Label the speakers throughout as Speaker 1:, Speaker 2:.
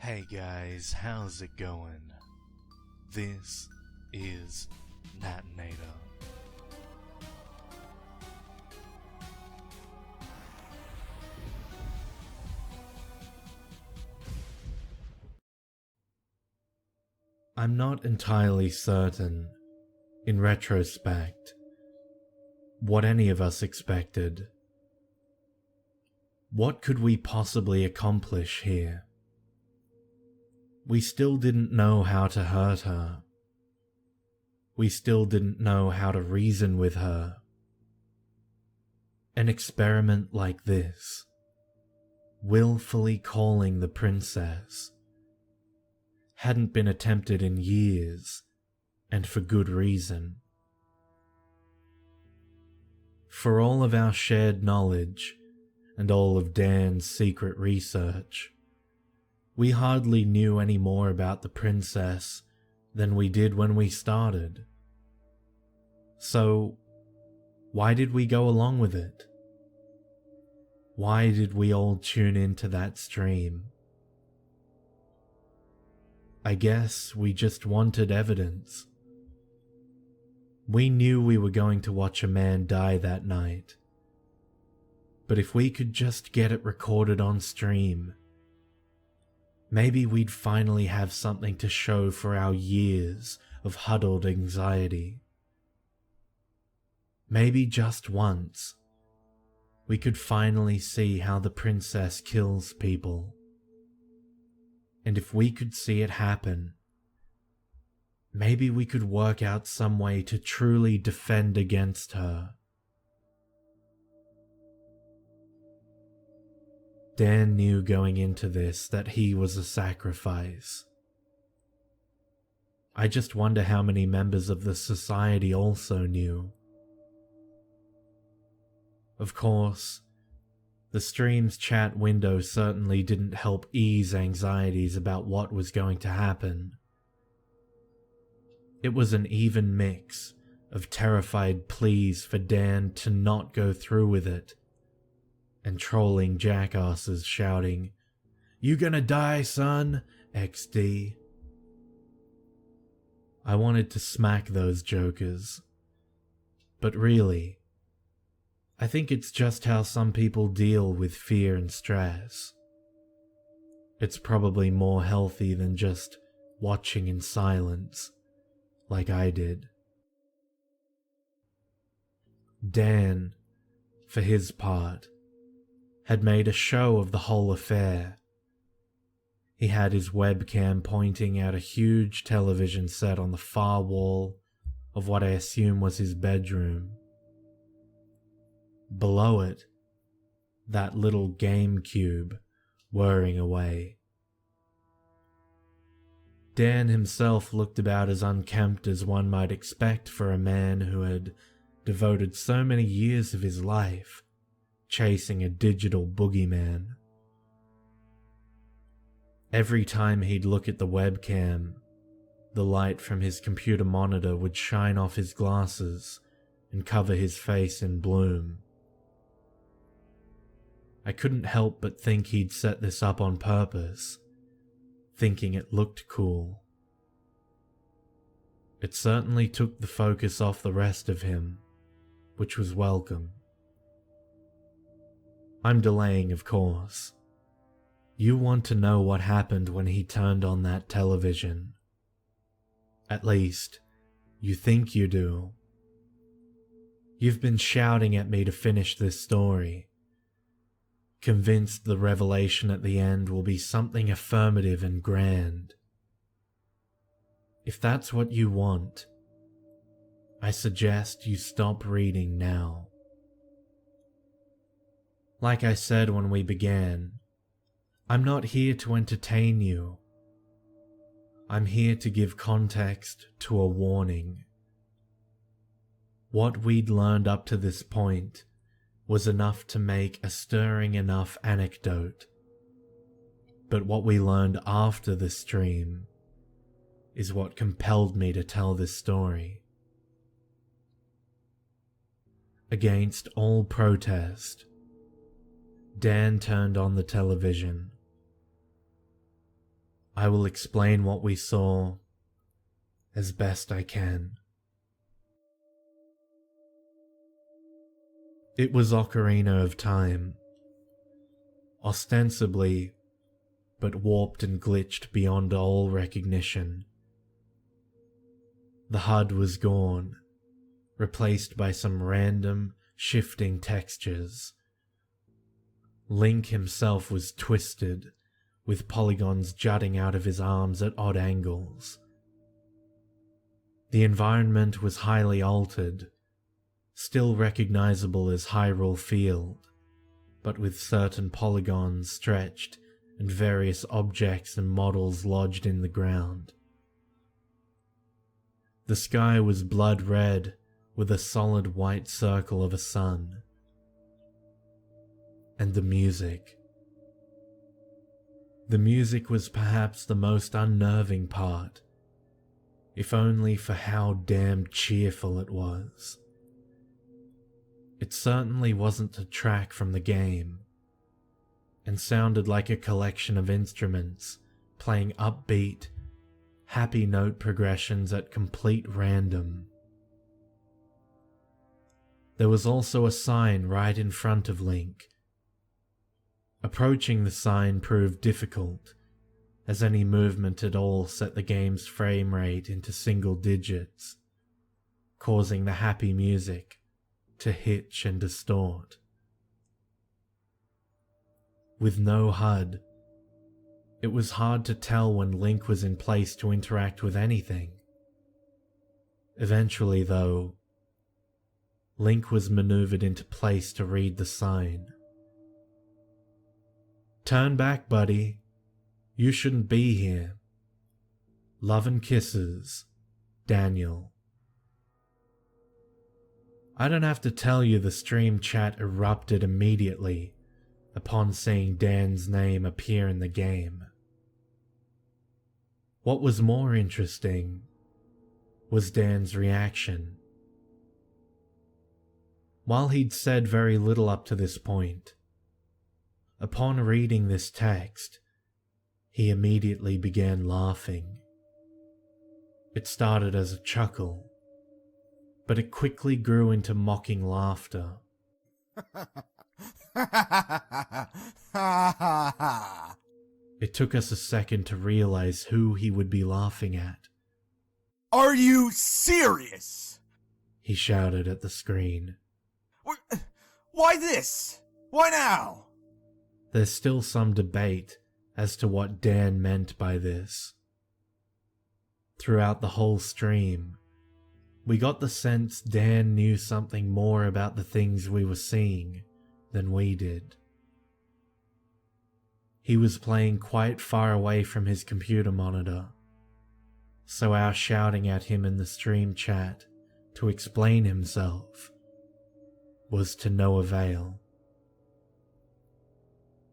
Speaker 1: Hey guys, how's it going? This is Natenator. I'm not entirely certain, in retrospect, what any of us expected. What could we possibly accomplish here? We still didn't know how to hurt her. We still didn't know how to reason with her. An experiment like this, willfully calling the princess, hadn't been attempted in years, and for good reason. For all of our shared knowledge, and all of Dan's secret research, we hardly knew any more about the princess than we did when we started. So, why did we go along with it? Why did we all tune into that stream? I guess we just wanted evidence. We knew we were going to watch a man die that night. But if we could just get it recorded on stream, maybe we'd finally have something to show for our years of huddled anxiety. Maybe just once, we could finally see how the princess kills people. And if we could see it happen, maybe we could work out some way to truly defend against her. Dan knew going into this that he was a sacrifice. I just wonder how many members of the society also knew. Of course, the stream's chat window certainly didn't help ease anxieties about what was going to happen. It was an even mix of terrified pleas for Dan to not go through with it, and trolling jackasses shouting, "You gonna die, son, XD." I wanted to smack those jokers, but really, I think it's just how some people deal with fear and stress. It's probably more healthy than just watching in silence, like I did. Dan, for his part, had made a show of the whole affair. He had his webcam pointing at a huge television set on the far wall of what I assume was his bedroom. Below it, that little game cube whirring away. Dan himself looked about as unkempt as one might expect for a man who had devoted so many years of his life chasing a digital boogeyman. Every time he'd look at the webcam, the light from his computer monitor would shine off his glasses and cover his face in bloom. I couldn't help but think he'd set this up on purpose, thinking it looked cool. It certainly took the focus off the rest of him, which was welcome. I'm delaying, of course. You want to know what happened when he turned on that television. At least, you think you do. You've been shouting at me to finish this story, convinced the revelation at the end will be something affirmative and grand. If that's what you want, I suggest you stop reading now. Like I said when we began, I'm not here to entertain you. I'm here to give context to a warning. What we'd learned up to this point was enough to make a stirring enough anecdote. But what we learned after the stream is what compelled me to tell this story. Against all protest, Dan turned on the television. I will explain what we saw as best I can. It was Ocarina of Time, ostensibly, but warped and glitched beyond all recognition. The HUD was gone, replaced by some random, shifting textures. Link himself was twisted, with polygons jutting out of his arms at odd angles. The environment was highly altered, still recognizable as Hyrule Field, but with certain polygons stretched and various objects and models lodged in the ground. The sky was blood red with a solid white circle of a sun. And the music. The music was perhaps the most unnerving part, if only for how damn cheerful it was. It certainly wasn't a track from the game, and sounded like a collection of instruments playing upbeat, happy note progressions at complete random. There was also a sign right in front of Link. Approaching the sign proved difficult, as any movement at all set the game's frame rate into single digits, causing the happy music to hitch and distort. With no HUD, it was hard to tell when Link was in place to interact with anything. Eventually, though, Link was maneuvered into place to read the sign. "Turn back, buddy. You shouldn't be here. Love and kisses, Daniel." I don't have to tell you the stream chat erupted immediately upon seeing Dan's name appear in the game. What was more interesting was Dan's reaction. While he'd said very little up to this point, upon reading this text, he immediately began laughing. It started as a chuckle, but it quickly grew into mocking laughter. It took us a second to realize who he would be laughing at.
Speaker 2: "Are you serious?"
Speaker 1: he shouted at the screen.
Speaker 2: "Why this? Why now?"
Speaker 1: There's still some debate as to what Dan meant by this. Throughout the whole stream, we got the sense Dan knew something more about the things we were seeing than we did. He was playing quite far away from his computer monitor, so our shouting at him in the stream chat to explain himself was to no avail.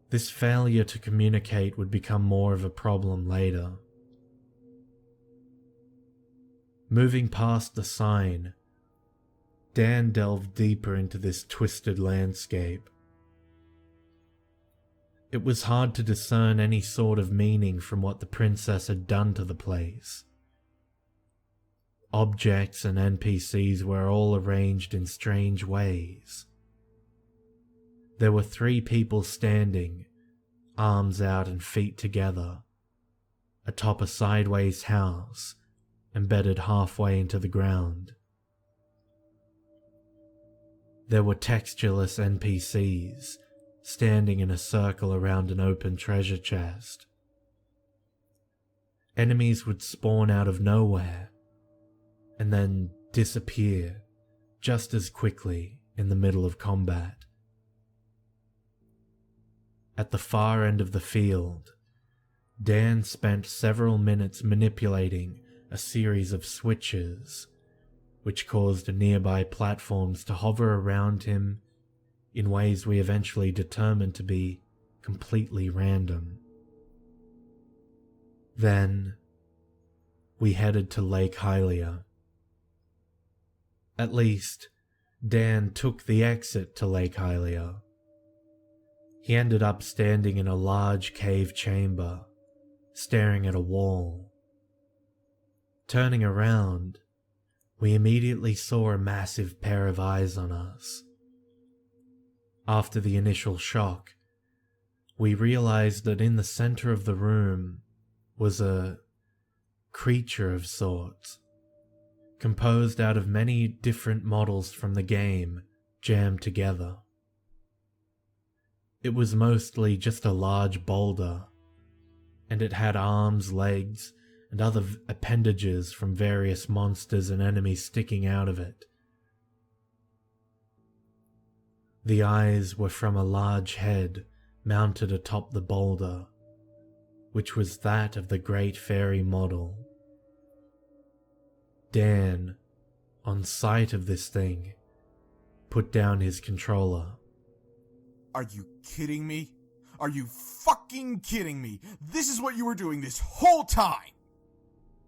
Speaker 1: This failure to communicate would become more of a problem later. Moving past the sign, Dan delved deeper into this twisted landscape. It was hard to discern any sort of meaning from what the princess had done to the place. Objects and NPCs were all arranged in strange ways. There were 3 people standing, arms out and feet together, atop a sideways house, embedded halfway into the ground. There were textureless NPCs, standing in a circle around an open treasure chest. Enemies would spawn out of nowhere, and then disappear just as quickly in the middle of combat. At the far end of the field, Dan spent several minutes manipulating a series of switches, which caused nearby platforms to hover around him in ways we eventually determined to be completely random. Then, we headed to Lake Hylia. At least, Dan took the exit to Lake Hylia. He ended up standing in a large cave chamber, staring at a wall. Turning around, we immediately saw a massive pair of eyes on us. After the initial shock, we realized that in the center of the room was a creature of sorts, composed out of many different models from the game jammed together. It was mostly just a large boulder, and it had arms, legs, and other appendages from various monsters and enemies sticking out of it. The eyes were from a large head mounted atop the boulder, which was that of the Great Fairy model. Dan, on sight of this thing, put down his controller.
Speaker 2: Are you kidding me? Are you fucking kidding me? This is what you were doing this whole time!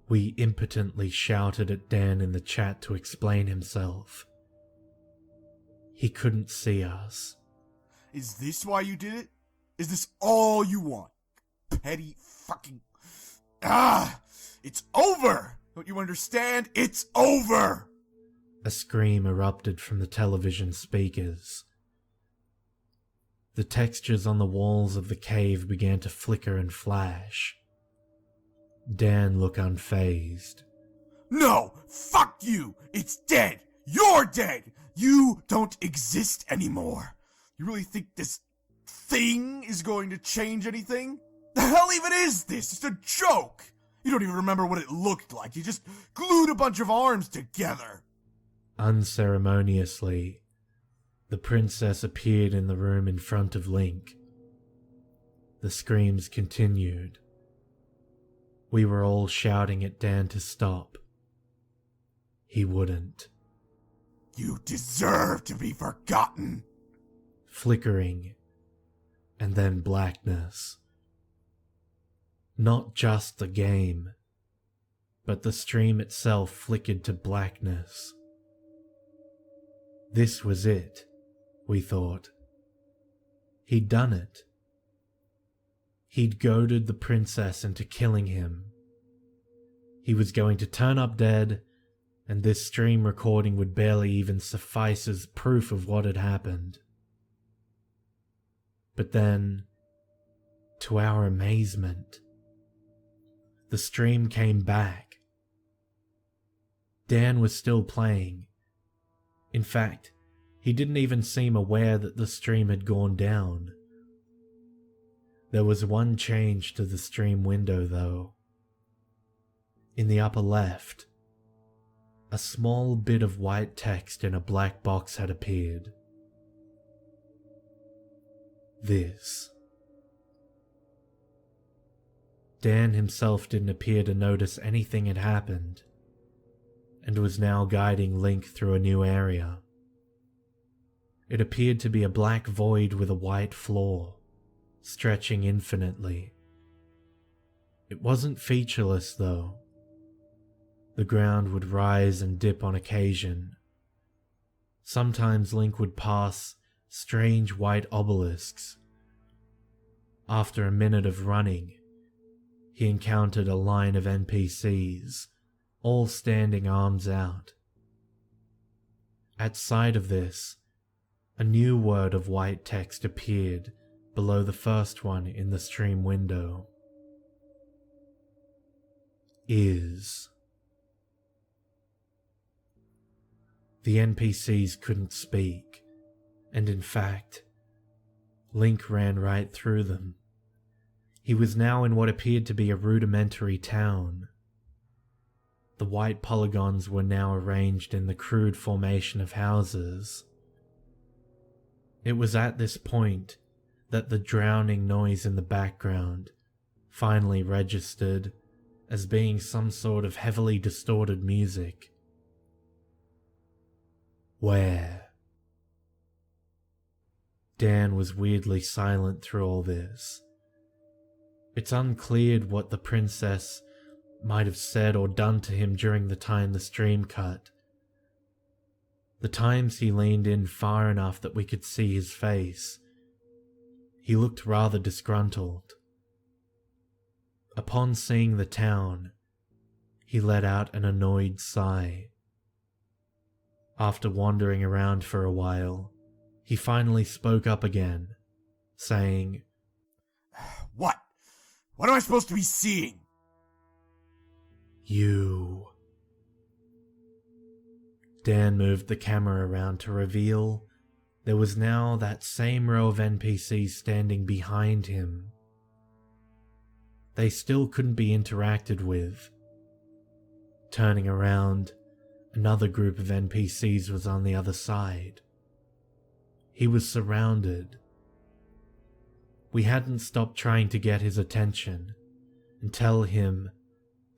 Speaker 1: We impotently shouted at Dan in the chat to explain himself. He couldn't see us.
Speaker 2: Is this why you did it? Is this all you want? Petty fucking... It's over! Don't you understand? It's over!
Speaker 1: A scream erupted from the television speakers. The textures on the walls of the cave began to flicker and flash. Dan looked unfazed.
Speaker 2: No! Fuck you! It's dead! You're dead! You don't exist anymore! You really think this thing is going to change anything? The hell even is this? It's a joke! You don't even remember what it looked like. You just glued a bunch of arms together.
Speaker 1: Unceremoniously, the princess appeared in the room in front of Link. The screams continued. We were all shouting at Dan to stop. He wouldn't.
Speaker 2: You deserve to be forgotten.
Speaker 1: Flickering, and then blackness. Not just the game, but the stream itself flickered to blackness. This was it, we thought. He'd done it. He'd goaded the princess into killing him. He was going to turn up dead, and this stream recording would barely even suffice as proof of what had happened. But then, to our amazement, the stream came back. Dan was still playing. In fact, he didn't even seem aware that the stream had gone down. There was one change to the stream window, though. In the upper left, a small bit of white text in a black box had appeared. This. Dan himself didn't appear to notice anything had happened, and was now guiding Link through a new area. It appeared to be a black void with a white floor, stretching infinitely. It wasn't featureless, though. The ground would rise and dip on occasion. Sometimes Link would pass strange white obelisks. After a minute of running, he encountered a line of NPCs, all standing arms out. At sight of this, a new word of white text appeared below the first one in the stream window. Is. The NPCs couldn't speak, and in fact, Link ran right through them. He was now in what appeared to be a rudimentary town. The white polygons were now arranged in the crude formation of houses. It was at this point that the drowning noise in the background finally registered as being some sort of heavily distorted music. Where? Dan was weirdly silent through all this. It's unclear what the princess might have said or done to him during the time the stream cut. The times he leaned in far enough that we could see his face, he looked rather disgruntled. A Upon seeing the town, he let out an annoyed sigh. After wandering around for a while, he finally spoke up again, saying,
Speaker 2: What? What am I supposed to be seeing?
Speaker 1: You. Dan moved the camera around to reveal there was now that same row of NPCs standing behind him. They still couldn't be interacted with. Turning around, another group of NPCs was on the other side. He was surrounded. We hadn't stopped trying to get his attention and tell him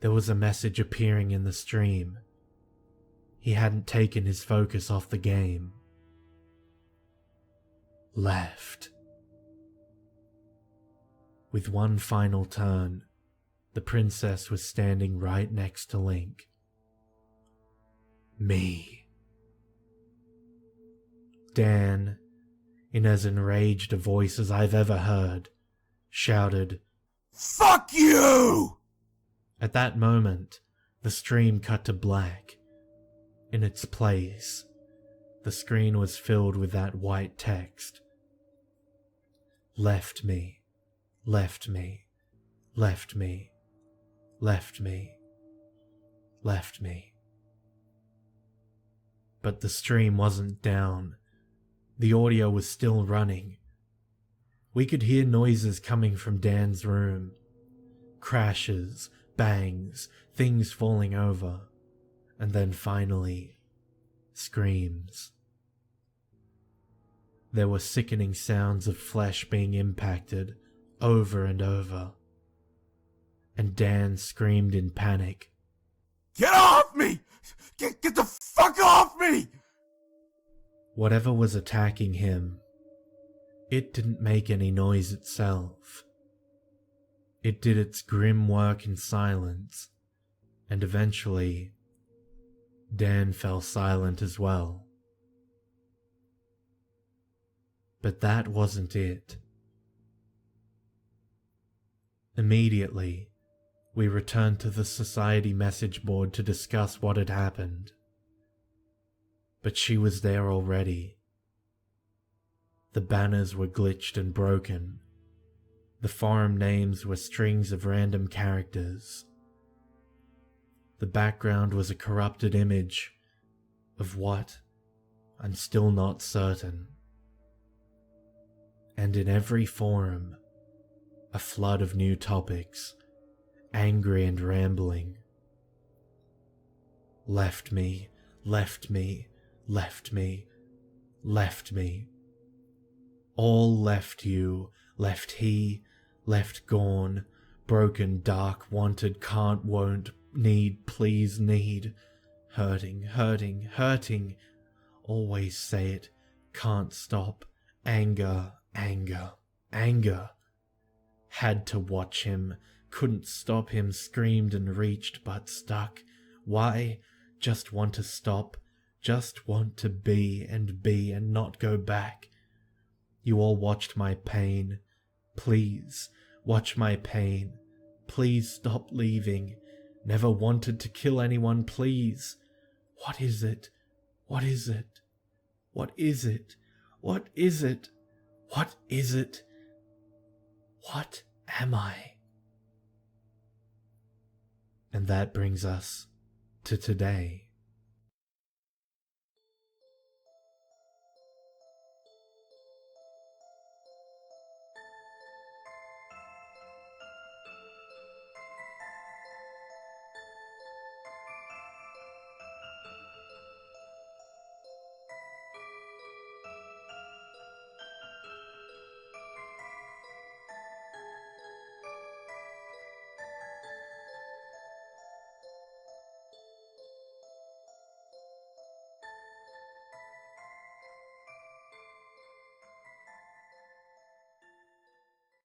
Speaker 1: there was a message appearing in the stream. He hadn't taken his focus off the game. Left. With one final turn, the princess was standing right next to Link. Me. Dan, in as enraged a voice as I've ever heard, shouted,
Speaker 2: Fuck you!
Speaker 1: At that moment, the stream cut to black. In its place, the screen was filled with that white text. Left me, left me, left me, left me, left me. But the stream wasn't down. The audio was still running. We could hear noises coming from Dan's room. Crashes, bangs, things falling over, and then finally, screams. There were sickening sounds of flesh being impacted over and over, and Dan screamed in panic.
Speaker 2: Get off me! Get the fuck off me!
Speaker 1: Whatever was attacking him, it didn't make any noise itself. It did its grim work in silence, and eventually, Dan fell silent as well. But that wasn't it. Immediately, we returned to the society message board to discuss what had happened. But she was there already. The banners were glitched and broken. The forum names were strings of random characters. The background was a corrupted image of what? I'm still not certain. And in every forum, a flood of new topics, angry and rambling. Left me, left me, left me, left me. All left you, left he, left gone, broken, dark, wanted, can't, won't, need, please, need, hurting, hurting, hurting, always say it, can't stop, anger, anger, anger. Had to watch him, couldn't stop him, screamed and reached, but stuck. Why? Just want to stop, just want to be and not go back. You all watched my pain. Please, watch my pain. Please stop leaving. Never wanted to kill anyone, please. What is it? What is it? What is it? What is it? What is it? What am I? And that brings us to today.